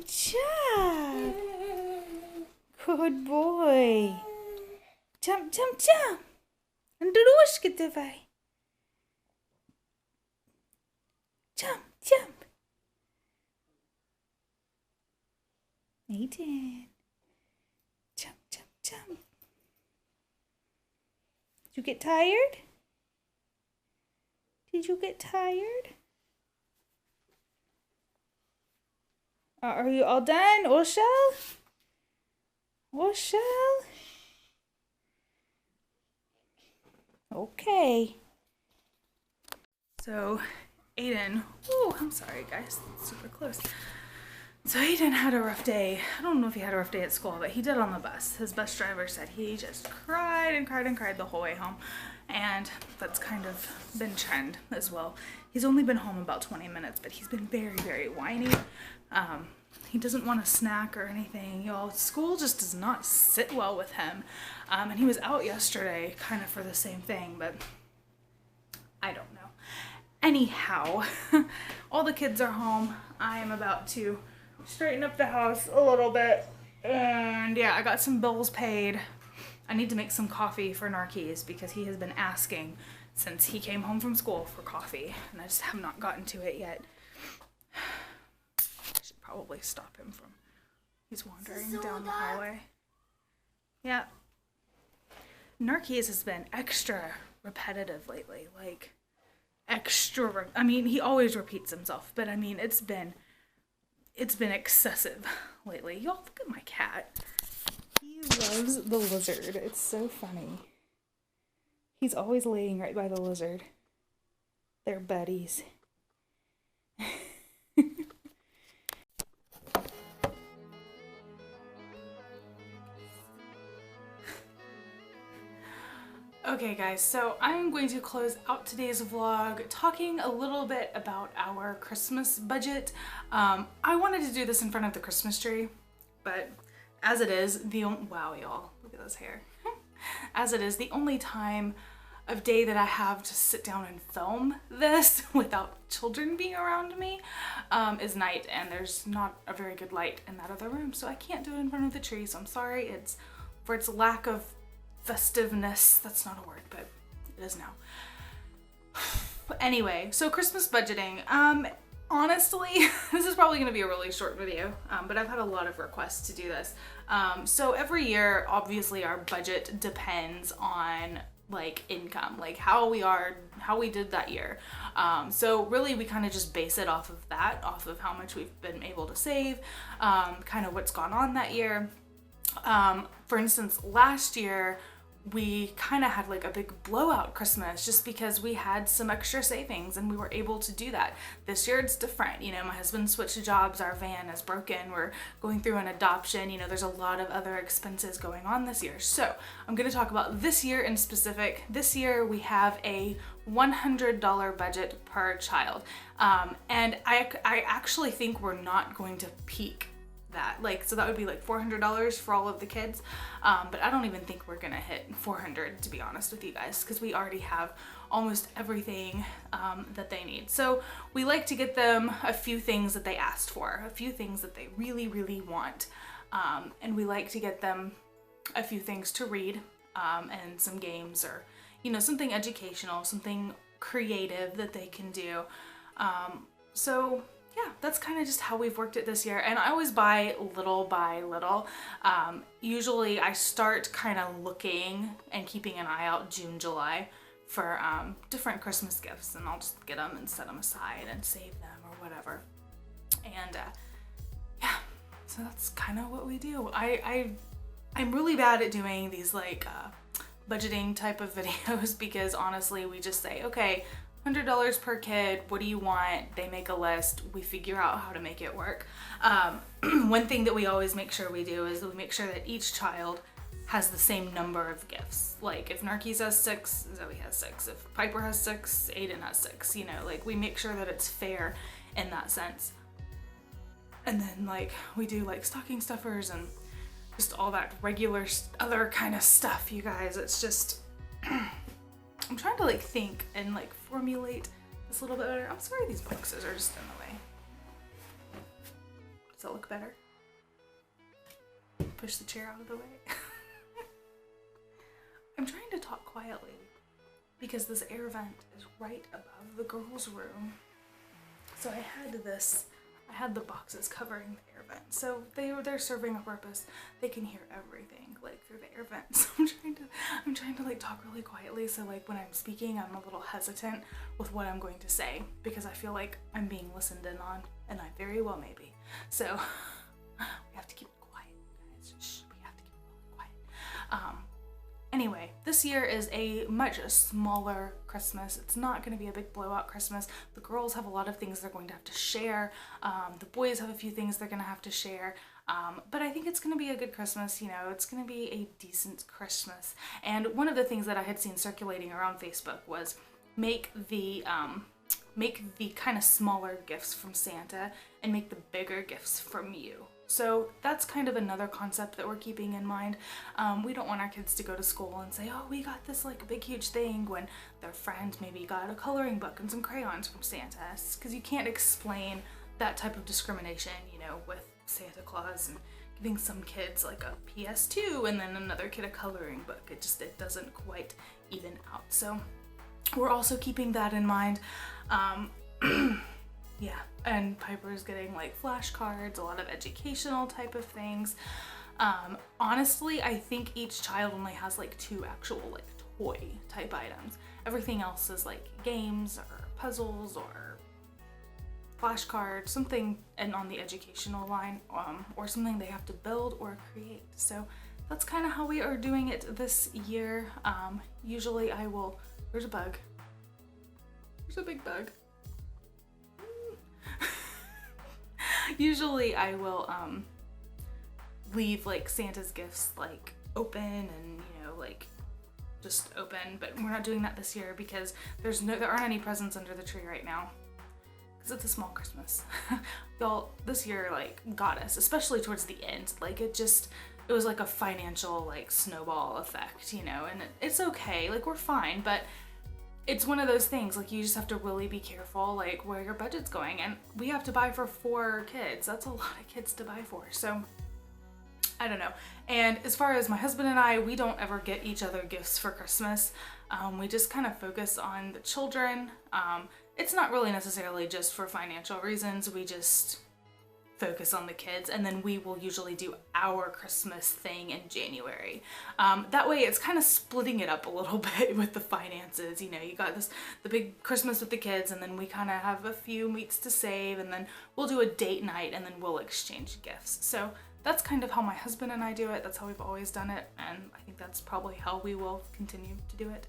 Good job. Good boy. Jump, jump, jump. Andrushka давай. Jump, jump. Aiden. Jump, jump, jump. Did you get tired? Did you get tired? Are you all done, Oshel? Oshel? Okay. So, Aiden, oh, I'm sorry guys, that's super close. So Aiden had a rough day. I don't know if he had a rough day at school, but he did on the bus. His bus driver said he just cried and cried and cried the whole way home. And that's kind of been trend as well. He's only been home about 20 minutes, but he's been very, very whiny. He doesn't want a snack or anything. Y'all, school just does not sit well with him. And he was out yesterday kind of for the same thing, but I don't know. Anyhow, all the kids are home. I am about to straighten up the house a little bit. And yeah, I got some bills paid. I need to make some coffee for Narkis because he has been asking since he came home from school for coffee. And I just have not gotten to it yet. I should probably stop him from... He's wandering down the hallway. Yeah. Narkis has been extra repetitive lately. Like, extra... I mean, he always repeats himself. But I mean, it's been excessive lately. Y'all, look at my cat. He loves the lizard. It's so funny. He's always laying right by the lizard. They're buddies. Okay guys, so I'm going to close out today's vlog talking a little bit about our Christmas budget. I wanted to do this in front of the Christmas tree, but as it is, wow y'all, look at this hair. As it is, the only time of day that I have to sit down and film this without children being around me is night, and there's not a very good light in that other room, so I can't do it in front of the tree, so I'm sorry. It's for its lack of festiveness. That's not a word, but it is now. Anyway, so Christmas budgeting. Honestly, this is probably going to be a really short video, but I've had a lot of requests to do this. So every year, obviously, our budget depends on like income, like how we did that year. So really, we kind of just base it off of that, off of how much we've been able to save, kind of what's gone on that year. For instance, last year, we kind of had like a big blowout Christmas just because we had some extra savings and we were able to do that. This year it's different. You know, my husband switched jobs, our van is broken, we're going through an adoption, you know, there's a lot of other expenses going on this year. So I'm going to talk about this year in specific. This year we have a $100 budget per child. And I actually think we're not going to peak that, like, so that would be like $400 for all of the kids, but I don't even think we're gonna hit 400, to be honest with you guys, because we already have almost everything that they need. So we like to get them a few things that they asked for, a few things that they really, really want, and we like to get them a few things to read, and some games, or, you know, something educational, something creative that they can do. So yeah, that's kind of just how we've worked it this year. And I always buy little by little. Usually I start kind of looking and keeping an eye out June, July for different Christmas gifts, and I'll just get them and set them aside and save them or whatever. And yeah, so that's kind of what we do. I'm really bad at doing these like budgeting type of videos because honestly we just say, okay, $100 per kid, what do you want? They make a list, we figure out how to make it work. One thing that we always make sure we do is that we make sure that each child has the same number of gifts. Like if Narkis has 6, Zoe has 6. If Piper has 6, Aiden has 6, you know, like we make sure that it's fair in that sense. And then like we do like stocking stuffers and just all that regular other kind of stuff, you guys. It's just, I'm trying to like think and like formulate this a little bit better. I'm sorry these boxes are just in the way. Does that look better? Push the chair out of the way. I'm trying to talk quietly because this air vent is right above the girls' room. So I had the boxes covering the air vent. So they're serving a purpose. They can hear everything like through the air vent. So I'm trying to like talk really quietly, so like when I'm speaking I'm a little hesitant with what I'm going to say because I feel like I'm being listened in on, and I very well may be. So we have to keep it quiet, guys. Shh, we have to keep it really quiet. Anyway, this year is a much smaller Christmas. It's not going to be a big blowout Christmas. The girls have a lot of things they're going to have to share. The boys have a few things they're going to have to share. But I think it's going to be a good Christmas. You know, it's going to be a decent Christmas. And one of the things that I had seen circulating around Facebook was make the kind of smaller gifts from Santa and make the bigger gifts from you. So that's kind of another concept that we're keeping in mind. We don't want our kids to go to school and say, oh, we got this like big huge thing, when their friend maybe got a coloring book and some crayons from Santa, because you can't explain that type of discrimination, you know, with Santa Claus and giving some kids like a PS2 and then another kid a coloring book. It doesn't quite even out. So we're also keeping that in mind. Yeah, and Piper's getting like flashcards, a lot of educational type of things. Honestly, I think each child only has like 2 actual like toy type items. Everything else is like games or puzzles or flashcards, something, and on the educational line, or something they have to build or create. So that's kind of how we are doing it this year. Usually I will, there's a bug. There's a big bug. Usually I will leave like Santa's gifts like open and, you know, like just open, but we're not doing that this year because there aren't any presents under the tree right now because it's a small Christmas. Y'all, this year like got us, especially towards the end. Like it was like a financial like snowball effect, you know, and it's okay, like we're fine, but it's one of those things, like you just have to really be careful like where your budget's going, and we have to buy for 4 kids. That's a lot of kids to buy for, so I don't know. And as far as my husband and I, we don't ever get each other gifts for Christmas. We just kind of focus on the children. It's not really necessarily just for financial reasons. We just focus on the kids, and then we will usually do our Christmas thing in January. That way it's kind of splitting it up a little bit with the finances. You know, you got the big Christmas with the kids, and then we kind of have a few meats to save, and then we'll do a date night, and then we'll exchange gifts. So that's kind of how my husband and I do it. That's how we've always done it, and I think that's probably how we will continue to do it.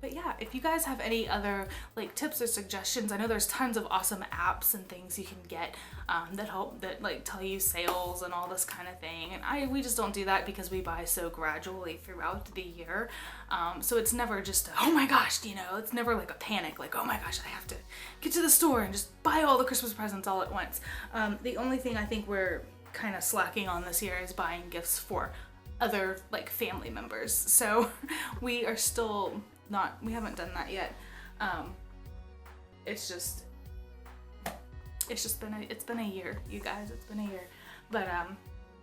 But yeah, if you guys have any other like tips or suggestions, I know there's tons of awesome apps and things you can get that like tell you sales and all this kind of thing. And we just don't do that because we buy so gradually throughout the year. So it's never just oh my gosh, you know, it's never like a panic, like oh my gosh, I have to get to the store and just buy all the Christmas presents all at once. The only thing I think we're kind of slacking on this year is buying gifts for other like family members. So we are still we haven't done that yet. It's been a year, you guys. It's been a year. But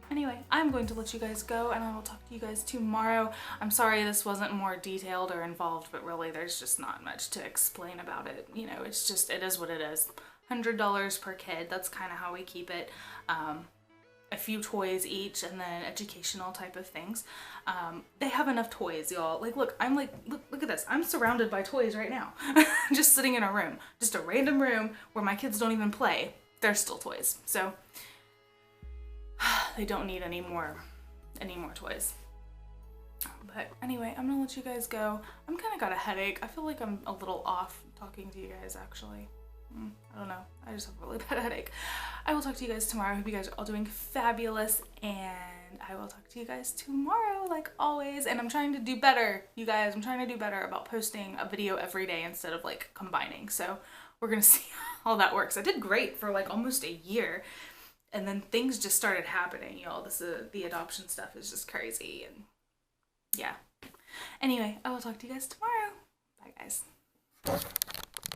anyway, I'm going to let you guys go, and I will talk to you guys tomorrow. I'm sorry this wasn't more detailed or involved, but really there's just not much to explain about it. You know, it is what it is. $100 per kid. That's kind of how we keep it. A few toys each, and then educational type of things. They have enough toys, y'all. Like, look at this. I'm surrounded by toys right now. Just sitting in a room. Just a random room where my kids don't even play. There's still toys. So, they don't need any more toys. But anyway, I'm gonna let you guys go. I'm kind of got a headache. I feel like I'm a little off talking to you guys, actually. I don't know. I just have a really bad headache. I will talk to you guys tomorrow. I hope you guys are all doing fabulous, and I will talk to you guys tomorrow like always. And I'm trying to do better, you guys. I'm trying to do better about posting a video every day instead of like combining. So we're gonna see how that works. I did great for like almost a year, and then things just started happening, y'all. The adoption stuff is just crazy, and yeah. Anyway, I will talk to you guys tomorrow. Bye, guys.